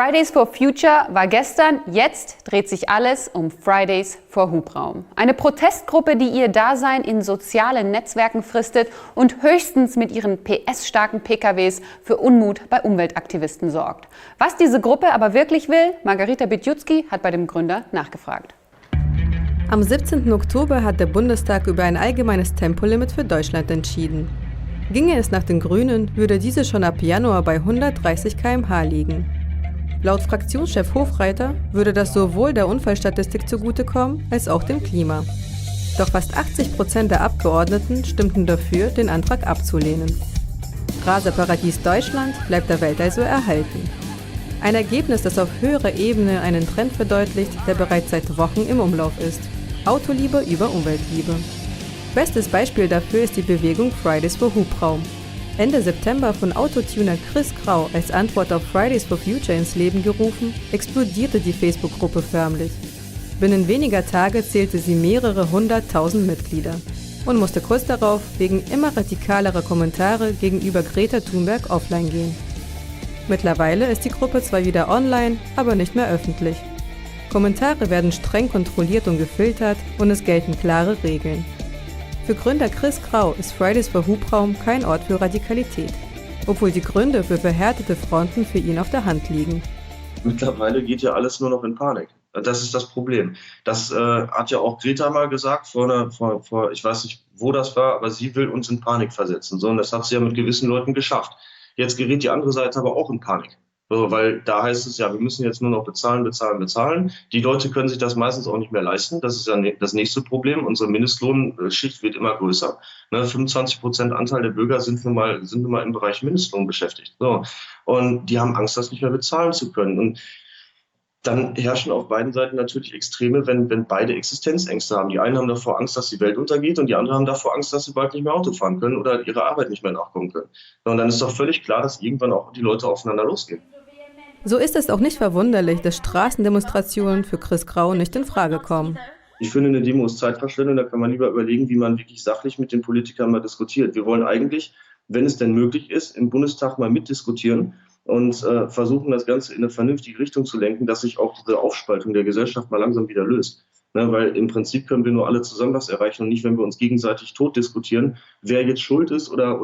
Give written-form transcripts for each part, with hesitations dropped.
Fridays for Future war gestern, jetzt dreht sich alles um Fridays for Hubraum. Eine Protestgruppe, die ihr Dasein in sozialen Netzwerken fristet und höchstens mit ihren PS-starken PKWs für Unmut bei Umweltaktivisten sorgt. Was diese Gruppe aber wirklich will, Margarita Bitjutski hat bei dem Gründer nachgefragt. Am 17. Oktober hat der Bundestag über ein allgemeines Tempolimit für Deutschland entschieden. Ginge es nach den Grünen, würde diese schon ab Januar bei 130 km/h liegen. Laut Fraktionschef Hofreiter würde das sowohl der Unfallstatistik zugutekommen, als auch dem Klima. Doch fast 80% der Abgeordneten stimmten dafür, den Antrag abzulehnen. Raserparadies Deutschland bleibt der Welt also erhalten. Ein Ergebnis, das auf höherer Ebene einen Trend verdeutlicht, der bereits seit Wochen im Umlauf ist. Autoliebe über Umweltliebe. Bestes Beispiel dafür ist die Bewegung Fridays for Hubraum. Ende September von Autotuner Grau als Antwort auf Fridays for Future ins Leben gerufen, explodierte die Facebook-Gruppe förmlich. Binnen weniger Tage zählte sie mehrere 100.000 Mitglieder und musste kurz darauf wegen immer radikalerer Kommentare gegenüber Greta Thunberg offline gehen. Mittlerweile ist die Gruppe zwar wieder online, aber nicht mehr öffentlich. Kommentare werden streng kontrolliert und gefiltert und es gelten klare Regeln. Für Gründer Grau ist Fridays for Hubraum kein Ort für Radikalität, obwohl die Gründe für verhärtete Fronten für ihn auf der Hand liegen. Mittlerweile geht ja alles nur noch in Panik. Das ist das Problem. Das hat ja auch Greta mal gesagt, vor ich weiß nicht, wo das war, aber sie will uns in Panik versetzen. So, und das hat sie ja mit gewissen Leuten geschafft. Jetzt gerät die andere Seite aber auch in Panik. So, weil da heißt es ja, wir müssen jetzt nur noch bezahlen. Die Leute können sich das meistens auch nicht mehr leisten. Das ist ja das nächste Problem. Unsere Mindestlohnschicht wird immer größer. 25% Anteil der Bürger sind nun mal im Bereich Mindestlohn beschäftigt. So. Und die haben Angst, das nicht mehr bezahlen zu können. Und dann herrschen auf beiden Seiten natürlich Extreme, wenn beide Existenzängste haben. Die einen haben davor Angst, dass die Welt untergeht und die anderen haben davor Angst, dass sie bald nicht mehr Auto fahren können oder ihrer Arbeit nicht mehr nachkommen können. Und dann ist doch völlig klar, dass irgendwann auch die Leute aufeinander losgehen. So ist es auch nicht verwunderlich, dass Straßendemonstrationen für Grau nicht in Frage kommen. Ich finde, eine Demo ist Zeitverschwendung, da kann man lieber überlegen, wie man wirklich sachlich mit den Politikern mal diskutiert. Wir wollen eigentlich, wenn es denn möglich ist, im Bundestag mal mitdiskutieren und versuchen, das Ganze in eine vernünftige Richtung zu lenken, dass sich auch diese Aufspaltung der Gesellschaft mal langsam wieder löst. Weil im Prinzip können wir nur alle zusammen was erreichen und nicht, wenn wir uns gegenseitig tot diskutieren, wer jetzt schuld ist oder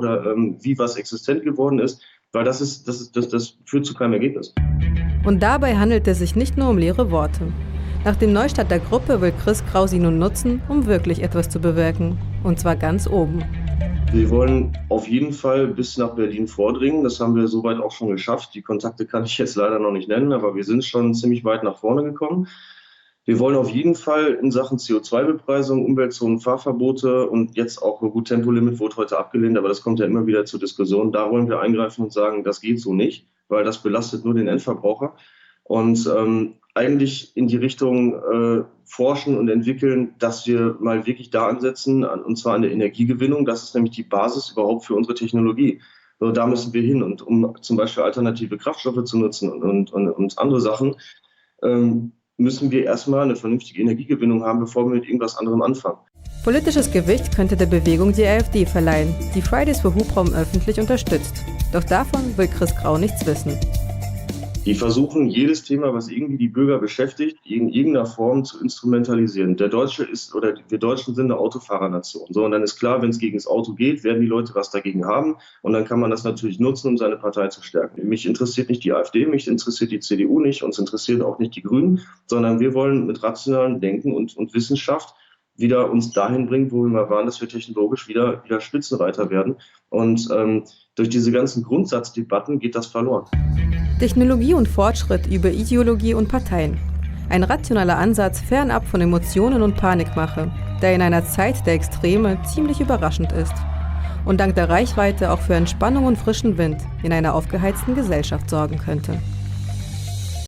wie was existent geworden ist, weil das führt zu keinem Ergebnis. Und dabei handelt es sich nicht nur um leere Worte. Nach dem Neustart der Gruppe will Grau sie nun nutzen, um wirklich etwas zu bewirken. Und zwar ganz oben. Wir wollen auf jeden Fall bis nach Berlin vordringen. Das haben wir soweit auch schon geschafft. Die Kontakte kann ich jetzt leider noch nicht nennen, aber wir sind schon ziemlich weit nach vorne gekommen. Wir wollen auf jeden Fall in Sachen CO2-Bepreisung, Umweltzonen, Fahrverbote und jetzt auch ein gut Tempolimit wurde heute abgelehnt, aber das kommt ja immer wieder zur Diskussion. Da wollen wir eingreifen und sagen, das geht so nicht, weil das belastet nur den Endverbraucher. Und eigentlich in die Richtung forschen und entwickeln, dass wir mal wirklich da ansetzen, und zwar an der Energiegewinnung. Das ist nämlich die Basis überhaupt für unsere Technologie. So, da müssen wir hin. Und um zum Beispiel alternative Kraftstoffe zu nutzen und andere Sachen, müssen wir erstmal eine vernünftige Energiegewinnung haben, bevor wir mit irgendwas anderem anfangen. Politisches Gewicht könnte der Bewegung die AfD verleihen, die Fridays for Hubraum öffentlich unterstützt. Doch davon will Grau nichts wissen. Die versuchen, jedes Thema, was irgendwie die Bürger beschäftigt, in irgendeiner Form zu instrumentalisieren. Wir Deutschen sind eine Autofahrernation. So, und dann ist klar, wenn es gegen das Auto geht, werden die Leute was dagegen haben. Und dann kann man das natürlich nutzen, um seine Partei zu stärken. Mich interessiert nicht die AfD, mich interessiert die CDU nicht, uns interessieren auch nicht die Grünen, sondern wir wollen mit rationalem Denken und Wissenschaft wieder uns dahin bringen, wo wir mal waren, dass wir technologisch wieder Spitzenreiter werden. Und durch diese ganzen Grundsatzdebatten geht das verloren. Technologie und Fortschritt über Ideologie und Parteien. Ein rationaler Ansatz fernab von Emotionen und Panikmache, der in einer Zeit der Extreme ziemlich überraschend ist. Und dank der Reichweite auch für Entspannung und frischen Wind in einer aufgeheizten Gesellschaft sorgen könnte.